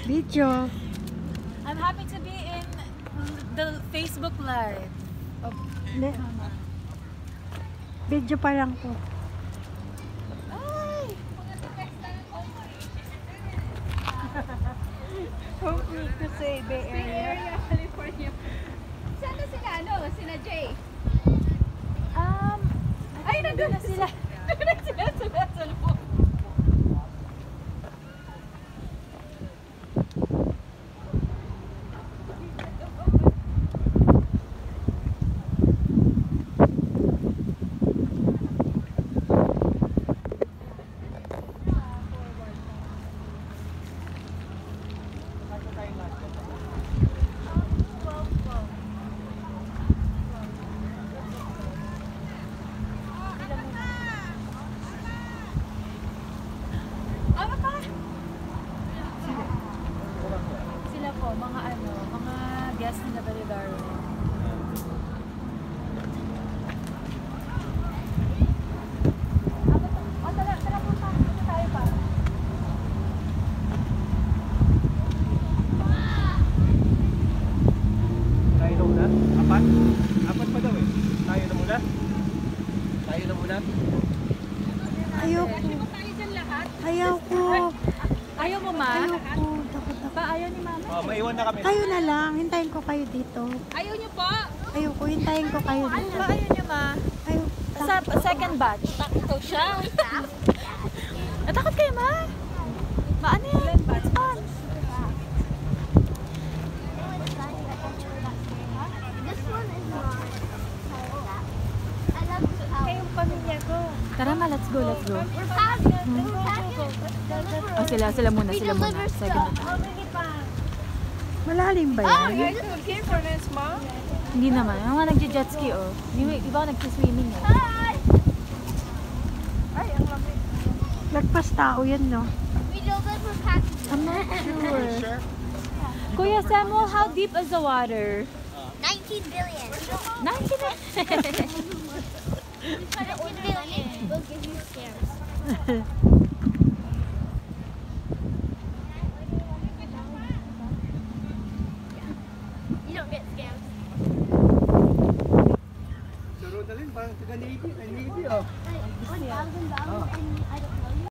Video. I'm happy to be in the Facebook Live. Hindi. Video pa lang po. Ay! Home free to say Bay Area. California. Sana sila, sina Jay. Ay, nandun na sila. Nandun sila sa loob. Sila po, mga guest nila Very Darwin. Tara po tayo pa. Tayo na muna? Apat? Apat pa daw eh. Tayo na muna? Tayo na muna? Ayoko. Tayo dyan lahat. Ayoko. Ayaw mo, ma? Ayoko. Takot ako. Ba, ayaw ni mama? Oh, maiwan na kami. Kayo na lang. Hintayin ko kayo dito. Ayaw niyo po? Ayoko. Hintayin ko kayo Ano dito. ba ayaw niya, ma? Ayoko. Second batch. Takot siya. Natakot kayo, ma? Ma, ano yan? It's fun. This one is not like that. I love to Yung pamilya ko. Tara ma, let's go, let's go. We're past it. We're past it. Oh, sila muna, sila muna. deliver Second stuff. batch. Malalim ba Oh, yan? you're just here for this, mom? Hindi naman. Yung mga nagja-jet ski, oh. Di ba ako nagsi-swimming, eh? Hi. Ay, ang lamig. Lagpas tao yan, no? We know that we're past it. I'm not sure. Kuya Samuel, how deep is the water? 19 billion. 19 19 billion. We'll give you scares. You don't get scams. Suro na rin, parang taga-Navy. Navy oh. $1,000 and I don't